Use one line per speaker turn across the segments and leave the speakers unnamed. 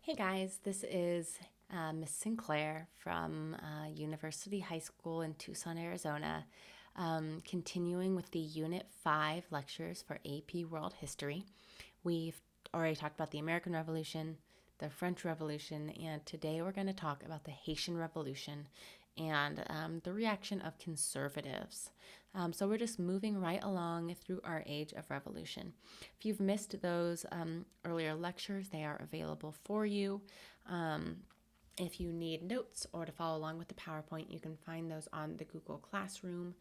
Hey guys, this is Miss Sinclair from University High School in Tucson, Arizona, continuing with the Unit 5 lectures for AP World History. We've already talked about the American Revolution, the French Revolution, and today we're going to talk about the Haitian Revolution and the reaction of conservatives. So we're just moving right along through our age of revolution. If you've missed those earlier lectures, they are available for you. If you need notes or to follow along with the PowerPoint, you can find those on the Google Classroom,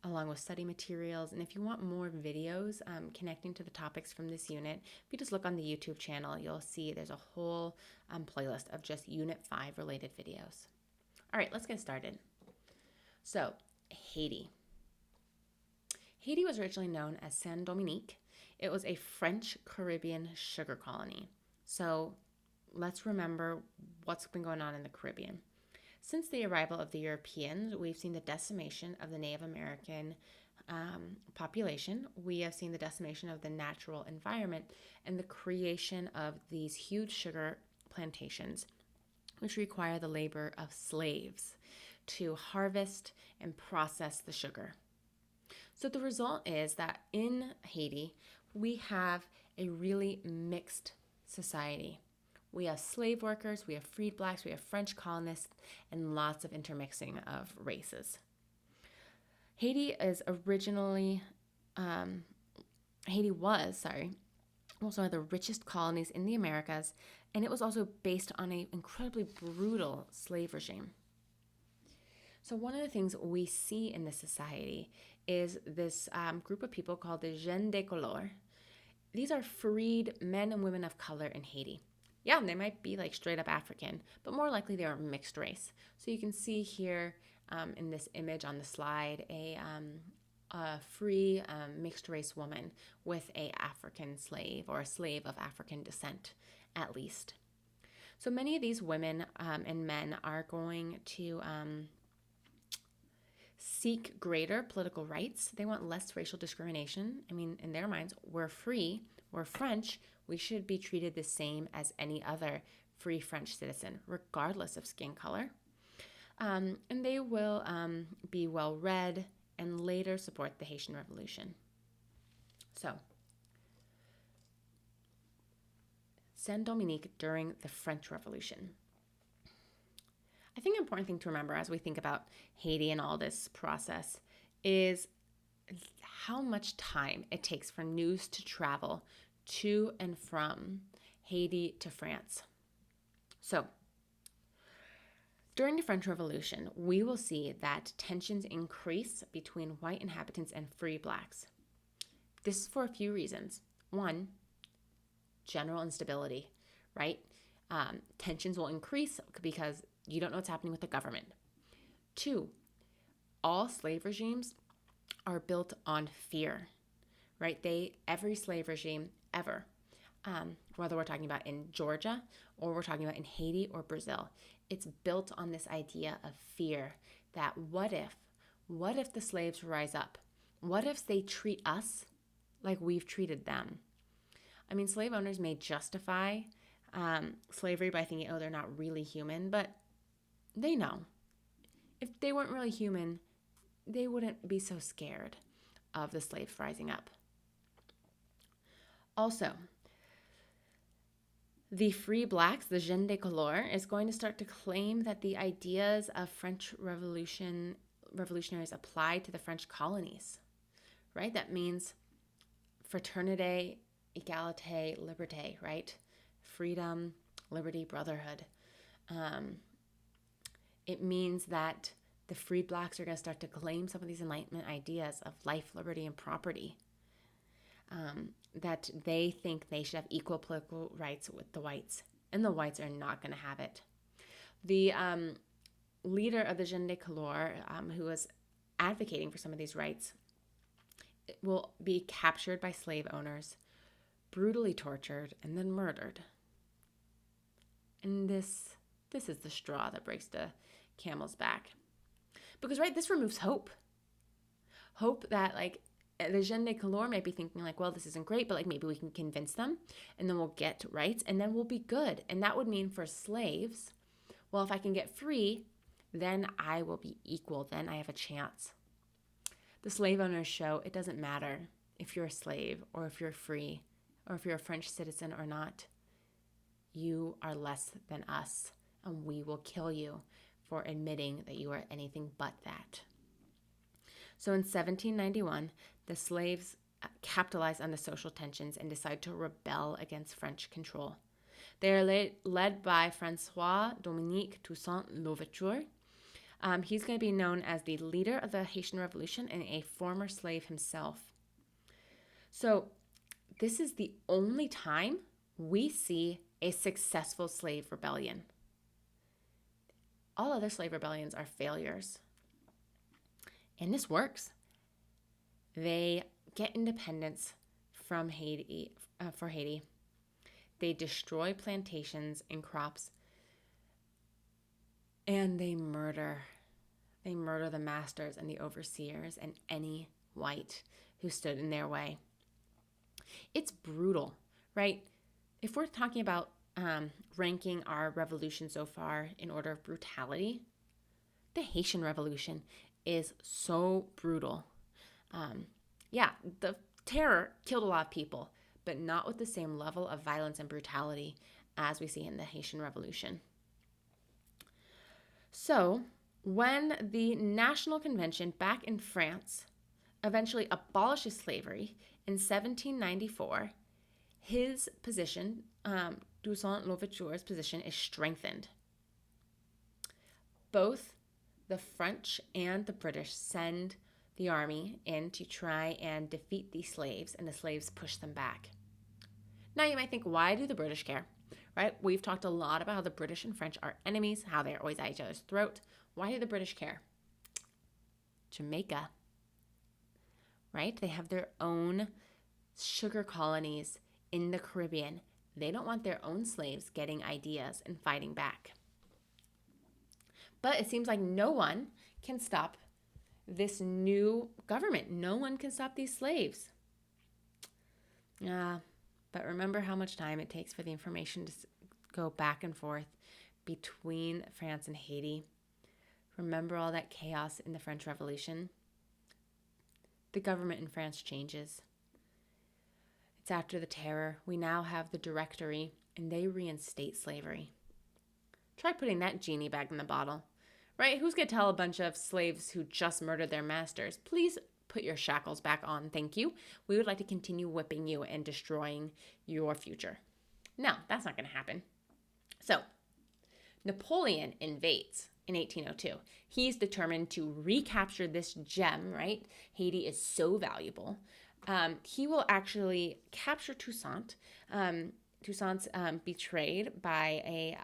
along with study materials. And if you want more videos connecting to the topics from this unit, if you just look on the YouTube channel, you'll see there's a whole playlist of just Unit 5 related videos. All right, let's get started. So, Haiti. Haiti was originally known as Saint-Dominique. It was a French Caribbean sugar colony. So, let's remember what's been going on in the Caribbean. Since the arrival of the Europeans, we've seen the decimation of the Native American population. We have seen the decimation of the natural environment and the creation of these huge sugar plantations, which require the labor of slaves to harvest and process the sugar. So the result is that in Haiti, we have a really mixed society. We have slave workers, we have freed blacks, we have French colonists, and lots of intermixing of races. Haiti was one of the richest colonies in the Americas, and it was also based on an incredibly brutal slave regime. So one of the things we see in this society is this group of people called the Gens de Couleur. These are freed men and women of color in Haiti. Yeah, they might be like straight up African, but more likely they are mixed race. So you can see here in this image on the slide a free mixed race woman with a African slave or a slave of African descent, at least. So many of these women and men are going to seek greater political rights. They want less racial discrimination. I mean, in their minds, we're free, we're French, we should be treated the same as any other free French citizen, regardless of skin color. And they will be well read and later support the Haitian Revolution. So, Saint-Dominique during the French Revolution. I think an important thing to remember as we think about Haiti and all this process is how much time it takes for news to travel to and from Haiti to France. So, during the French Revolution, we will see that tensions increase between white inhabitants and free blacks. This is for a few reasons. One, general instability, right? Tensions will increase because you don't know what's happening with the government. Two, all slave regimes are built on fear, right? Every slave regime ever, whether we're talking about in Georgia or we're talking about in Haiti or Brazil, it's built on this idea of fear that what if the slaves rise up? What if they treat us like we've treated them? I mean, slave owners may justify slavery by thinking, oh, they're not really human, but they know. If they weren't really human, they wouldn't be so scared of the slaves rising up. Also, the free blacks, the Gens de Couleur, is going to start to claim that the ideas of French revolutionaries applied to the French colonies, right? That means fraternité, égalité, liberté, right? Freedom, liberty, brotherhood. It means that the freed blacks are going to start to claim some of these Enlightenment ideas of life, liberty, and property. That they think they should have equal political rights with the whites, and the whites are not going to have it. The leader of the Gens de Couleur, who was advocating for some of these rights, will be captured by slave owners, brutally tortured, and then murdered. And this is the straw that breaks the camel's back. Because, right, this removes hope. Hope that, like, the jeunes de couleur might be thinking like, well, this isn't great, but like maybe we can convince them and then we'll get rights and then we'll be good. And that would mean for slaves, well, if I can get free, then I will be equal. Then I have a chance. The slave owners show it doesn't matter if you're a slave or if you're free or if you're a French citizen or not. You are less than us, and we will kill you for admitting that you are anything but that. So in 1791, the slaves capitalize on the social tensions and decide to rebel against French control. They are led by Francois Dominique Toussaint Louverture. He's going to be known as the leader of the Haitian Revolution and a former slave himself. So this is the only time we see a successful slave rebellion. All other slave rebellions are failures. And this works. They get independence from Haiti, for Haiti. They destroy plantations and crops. And they murder. They murder the masters and the overseers and any white who stood in their way. It's brutal, right? If we're talking about ranking our revolution so far in order of brutality, the Haitian Revolution is so brutal. The terror killed a lot of people, but not with the same level of violence and brutality as we see in the Haitian Revolution. So, when the National Convention back in France eventually abolishes slavery in 1794, his position, Toussaint Louverture's position, is strengthened. Both the French and the British send the army in to try and defeat these slaves, and the slaves push them back. Now you might think, why do the British care? Right? We've talked a lot about how the British and French are enemies, how they're always at each other's throat. Why do the British care? Jamaica, right? They have their own sugar colonies in the Caribbean. They don't want their own slaves getting ideas and fighting back. But it seems like no one can stop this new government. No one can stop these slaves. But remember how much time it takes for the information to go back and forth between France and Haiti. Remember all that chaos in the French Revolution? The government in France changes. It's after the terror. We now have the Directory, and they reinstate slavery. Try putting that genie back in the bottle, right? Who's going to tell a bunch of slaves who just murdered their masters, please put your shackles back on, thank you. We would like to continue whipping you and destroying your future. No, that's not going to happen. So, Napoleon invades in 1802. He's determined to recapture this gem, right? Haiti is so valuable. He will actually capture Toussaint. Toussaint's betrayed by a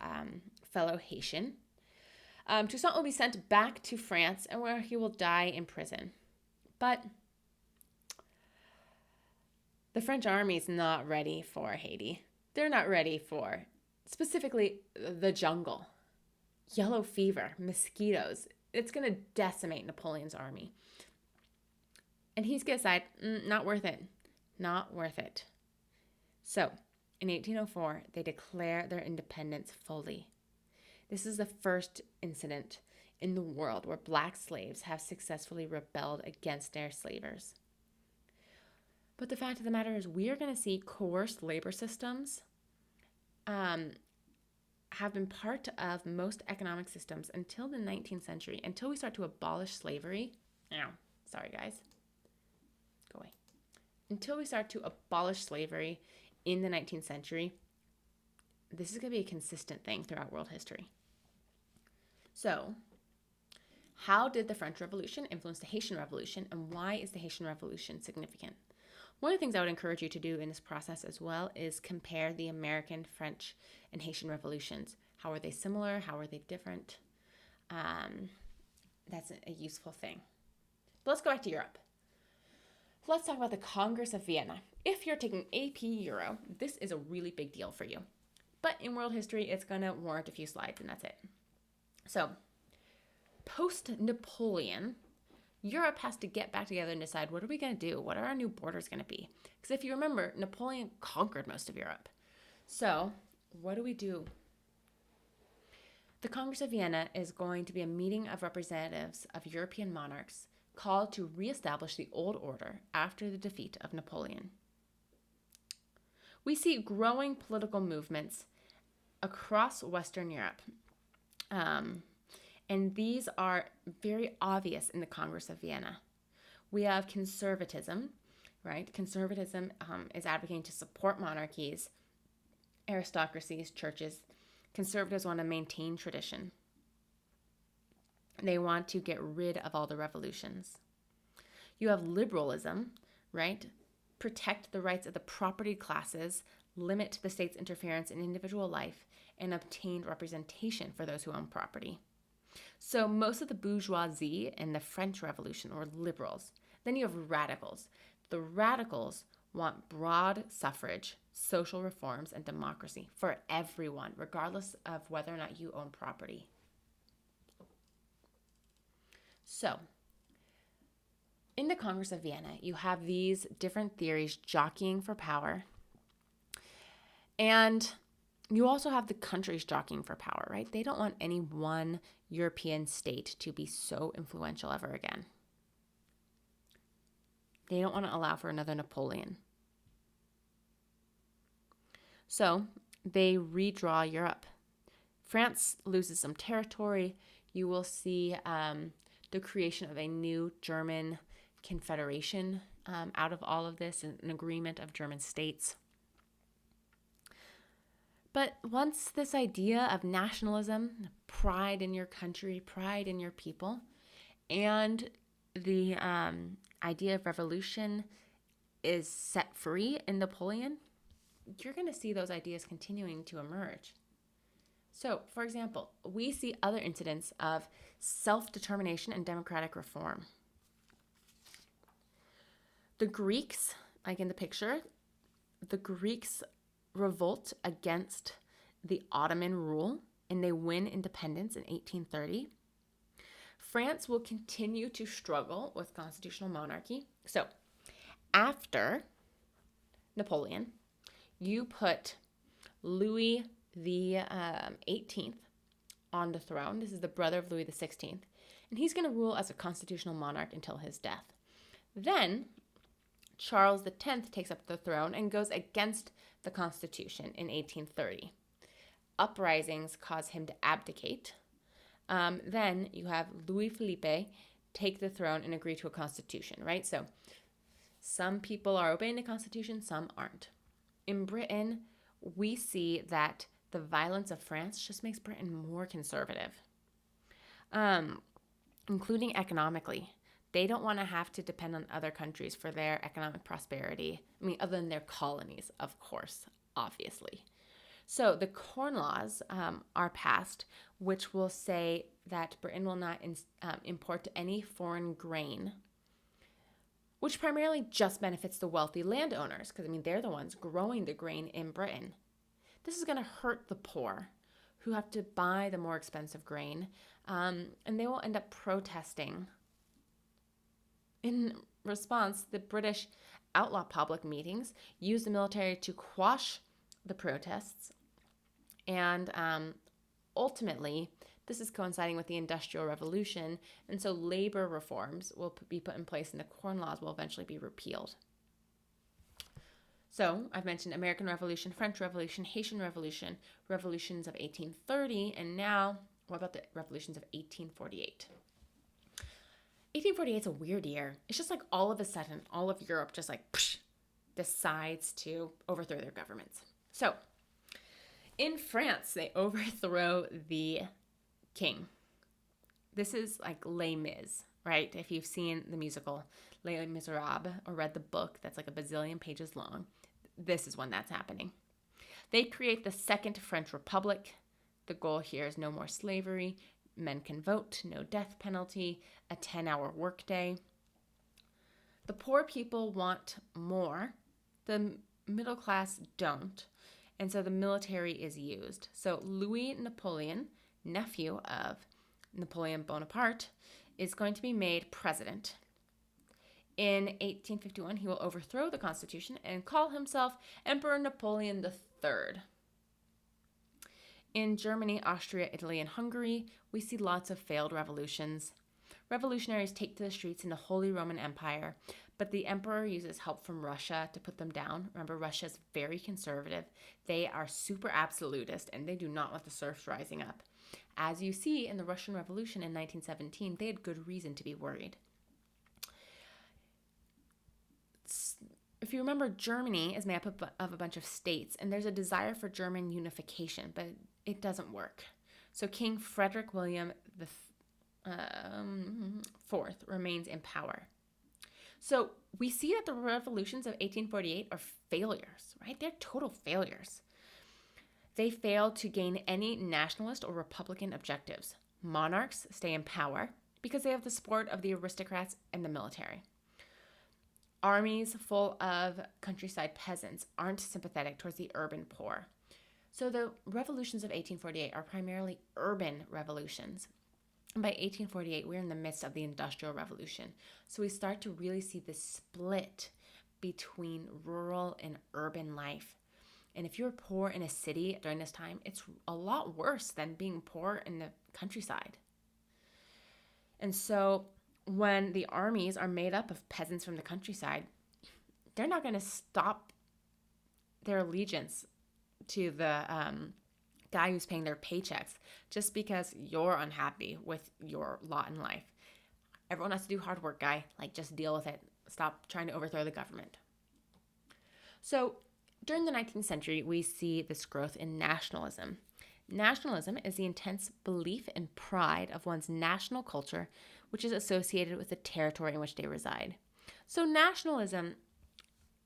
fellow Haitian. Toussaint will be sent back to France, and where he will die in prison. But the French army is not ready for Haiti. They're not ready for, specifically, the jungle. Yellow fever, mosquitoes. It's going to decimate Napoleon's army. And he's going to decide, not worth it. Not worth it. So, in 1804, they declare their independence fully. This is the first incident in the world where black slaves have successfully rebelled against their slavers. But the fact of the matter is, we are going to see coerced labor systems have been part of most economic systems until the 19th century, until we start to abolish slavery. Sorry guys. Go away. Until we start to abolish slavery in the 19th century, this is going to be a consistent thing throughout world history. So, how did the French Revolution influence the Haitian Revolution, and why is the Haitian Revolution significant? One of the things I would encourage you to do in this process as well is compare the American, French, and Haitian revolutions. How are they similar? How are they different? That's a useful thing. But let's go back to Europe. Let's talk about the Congress of Vienna. If you're taking AP Euro, this is a really big deal for you. But in world history, it's going to warrant a few slides, and that's it. So, post-Napoleon, Europe has to get back together and decide, what are we going to do? What are our new borders going to be? Because if you remember, Napoleon conquered most of Europe. So what do we do? The Congress of Vienna is going to be a meeting of representatives of European monarchs called to reestablish the old order after the defeat of Napoleon. We see growing political movements across Western Europe. And these are very obvious in the Congress of Vienna. We have conservatism, right? Conservatism is advocating to support monarchies, aristocracies, churches. Conservatives want to maintain tradition. They want to get rid of all the revolutions. You have liberalism, right? Protect the rights of the property classes, limit the state's interference in individual life, and obtain representation for those who own property. So most of the bourgeoisie in the French Revolution were liberals. Then you have radicals. The radicals want broad suffrage, social reforms, and democracy for everyone, regardless of whether or not you own property. So, in the Congress of Vienna, you have these different theories jockeying for power. And you also have the countries jockeying for power, right? They don't want any one European state to be so influential ever again. They don't want to allow for another Napoleon. So they redraw Europe. France loses some territory. You will see the creation of a new German confederation out of all of this, an agreement of German states. But once this idea of nationalism, pride in your country, pride in your people, and the idea of revolution is set free in Napoleon, you're going to see those ideas continuing to emerge. So, for example, we see other incidents of self-determination and democratic reform. The Greeks, like in the picture, the Greeks revolt against the Ottoman rule and they win independence in 1830. France will continue to struggle with constitutional monarchy. So, after Napoleon, you put Louis the 18th on the throne. This is the brother of Louis the 16th. And he's going to rule as a constitutional monarch until his death. Then Charles X takes up the throne and goes against the Constitution in 1830. Uprisings cause him to abdicate. Then you have Louis Philippe take the throne and agree to a constitution, right? So some people are obeying the Constitution, some aren't. In Britain, we see that the violence of France just makes Britain more conservative, including economically. They don't want to have to depend on other countries for their economic prosperity. I mean, other than their colonies, of course, obviously. So the Corn Laws are passed, which will say that Britain will not import any foreign grain, which primarily just benefits the wealthy landowners, because, I mean, they're the ones growing the grain in Britain. This is going to hurt the poor who have to buy the more expensive grain, and they will end up protesting. In response, the British outlaw public meetings, use the military to quash the protests, and ultimately, this is coinciding with the Industrial Revolution, and so labor reforms will be put in place and the Corn Laws will eventually be repealed. So I've mentioned American Revolution, French Revolution, Haitian Revolution, revolutions of 1830, and now what about the revolutions of 1848? 1848 is a weird year. It's just like all of a sudden, all of Europe just like decides to overthrow their governments. So in France, they overthrow the king. This is like Les Mis, right? If you've seen the musical Les Miserables or read the book that's like a bazillion pages long, this is when that's happening. They create the Second French Republic. The goal here is no more slavery, men can vote, no death penalty, a 10-hour workday. The poor people want more. The middle class don't. And so the military is used. So Louis Napoleon, nephew of Napoleon Bonaparte, is going to be made president. In 1851, he will overthrow the Constitution and call himself Emperor Napoleon III. In Germany, Austria, Italy, and Hungary, we see lots of failed revolutions. Revolutionaries take to the streets in the Holy Roman Empire, but the emperor uses help from Russia to put them down. Remember, Russia is very conservative. They are super absolutist, and they do not want the serfs rising up. As you see in the Russian Revolution in 1917, they had good reason to be worried. If you remember, Germany is made up of a bunch of states, and there's a desire for German unification, but it doesn't work. So King Frederick William IV remains in power. So we see that the revolutions of 1848 are failures, right? They're total failures. They fail to gain any nationalist or Republican objectives. Monarchs stay in power because they have the support of the aristocrats and the military. Armies full of countryside peasants aren't sympathetic towards the urban poor. So the revolutions of 1848 are primarily urban revolutions. And by 1848, we're in the midst of the Industrial Revolution. So we start to really see this split between rural and urban life. And if you're poor in a city during this time, it's a lot worse than being poor in the countryside. And so when the armies are made up of peasants from the countryside, they're not going to stop their allegiance to the guy who's paying their paychecks just because you're unhappy with your lot in life. Everyone has to do hard work, guy. Like, just deal with it. Stop trying to overthrow the government. So during the 19th century, we see this growth in nationalism. Nationalism is the intense belief and pride of one's national culture, which is associated with the territory in which they reside. So nationalism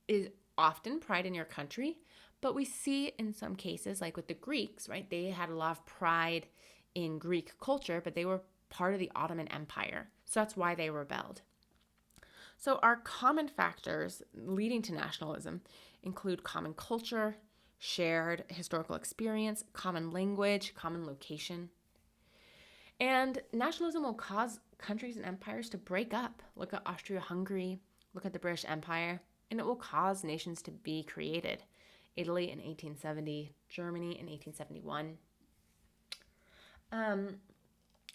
is often pride in your country, but we see in some cases, like with the Greeks, right? They had a lot of pride in Greek culture, but they were part of the Ottoman Empire. So that's why they rebelled. So our common factors leading to nationalism include common culture, shared historical experience, common language, common location. And nationalism will cause countries and empires to break up. Look at Austria-Hungary, look at the British Empire, and it will cause nations to be created. Italy in 1870, Germany in 1871.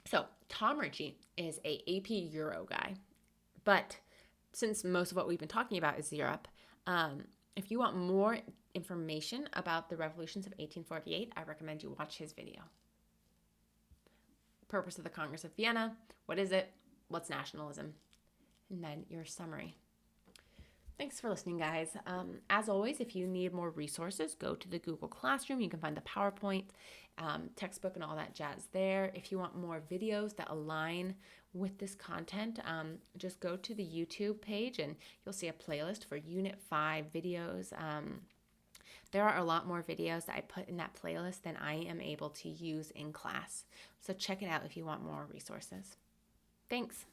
So Tom Ritchie is a AP Euro guy, but since most of what we've been talking about is Europe, if you want more information about the revolutions of 1848, I recommend you watch his video. Purpose of the Congress of Vienna. What is it? What's nationalism? And then your summary. Thanks for listening, guys. As always, if you need more resources, go to the Google Classroom. You can find the PowerPoint, textbook, and all that jazz there. If you want more videos that align with this content, just go to the YouTube page and you'll see a playlist for Unit 5 videos. There are a lot more videos that I put in that playlist than I am able to use in class. So check it out if you want more resources. Thanks.